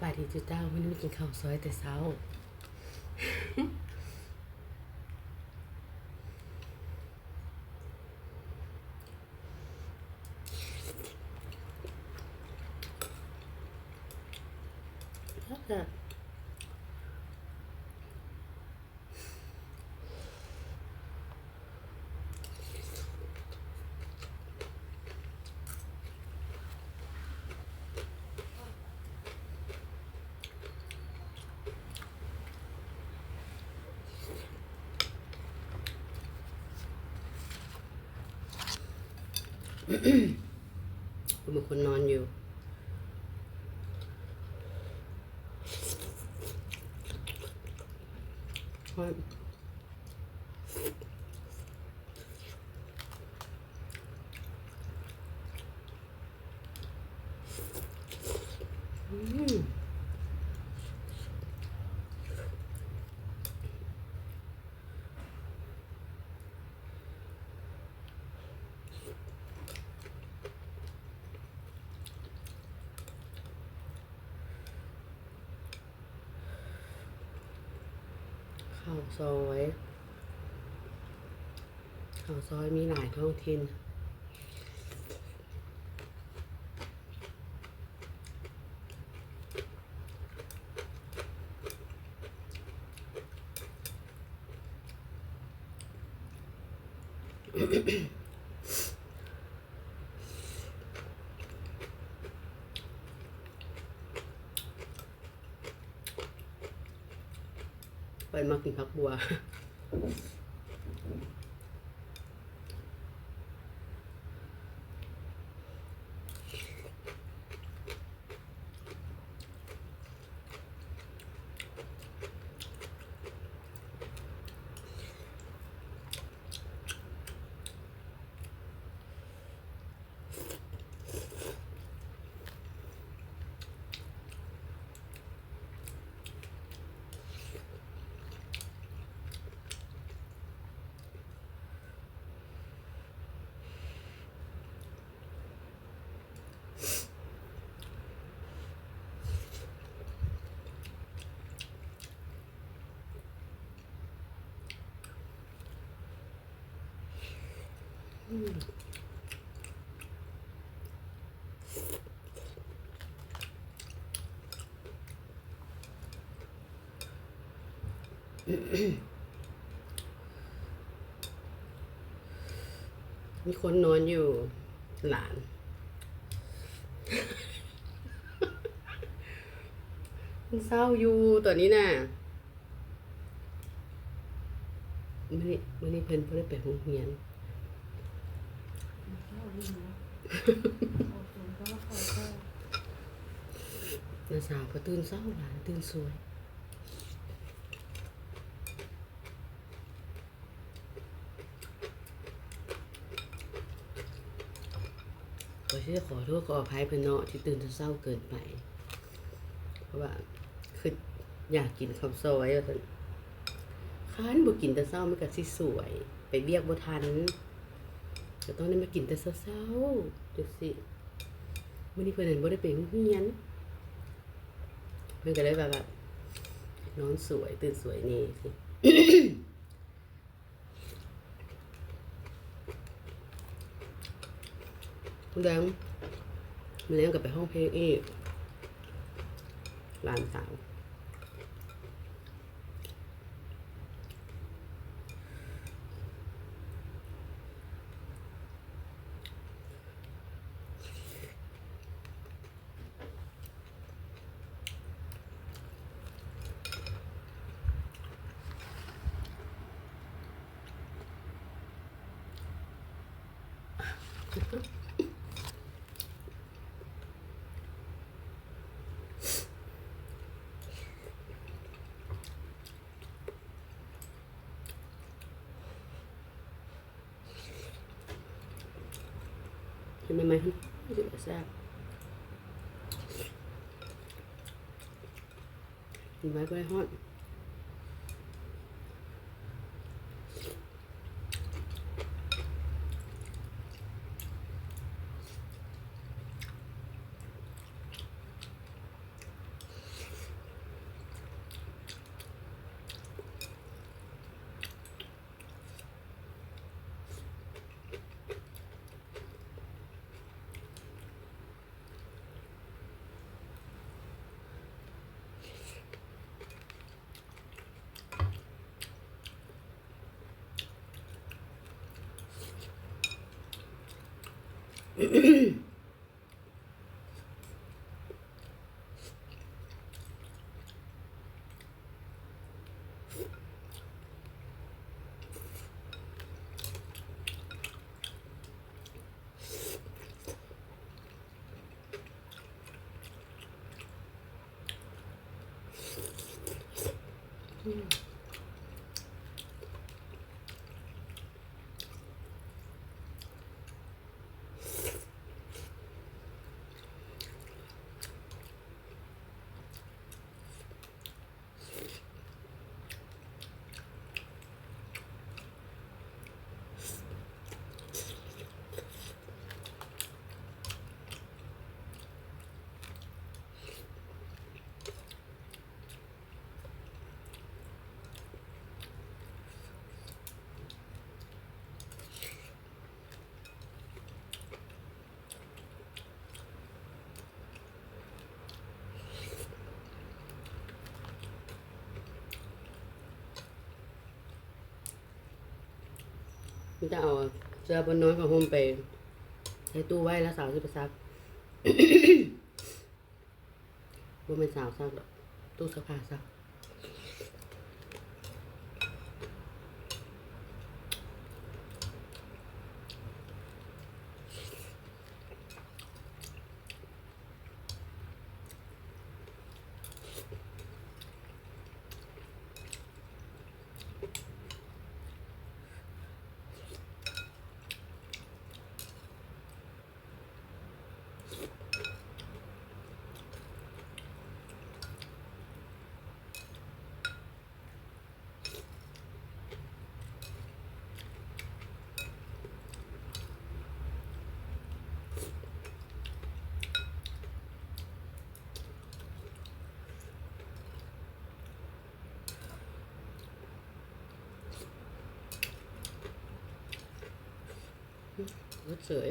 บายดีจุเจ้าวันนี้มากินข้าวซอยแต่เช้าแล้วก็มีคนนอนอยู่ข้าวซอยมีหลายท้องถิ่นไปมากินผักบัวมีคนนอนอยู่หลานมันเศร้าอยู่ตัวนี้น่ะมื่อนี้เพิ่นบ่ได้ไปโรงเรียนน้าสาวก็ตื่นเช้าหลานตื่นสวยก็สิขอโทษขออภัยเพิ่นเนาะที่ตื่นเช้าเกินไปเพราะว่าคืออยากกินข้าวซอยว่าซั่นคันบ่กินแต่เช้ามันก็สิสวยไปเวียกบ่ทันก็ต้องได้มากินแต่เช้าๆจังซี่มื้อนี้เพิ่นนั่นบ่ได้ไปโรงเรียนเพิ่นก็เลยแบบนอนสวยตื่นสวยนี่สิมื้อแลงก็ไปห้องเพลงอีกหลานสาวเห็นไหมแซ่บกินไว้ก็ได้ฮอด มันจะเอาเสื้อบนนอนของโฮมไปใช้ตู้ไว้แล้วสาวจะไปซัก ว่าเป็นสาวซักหรอกตู้ซักผ้าซักรถเสย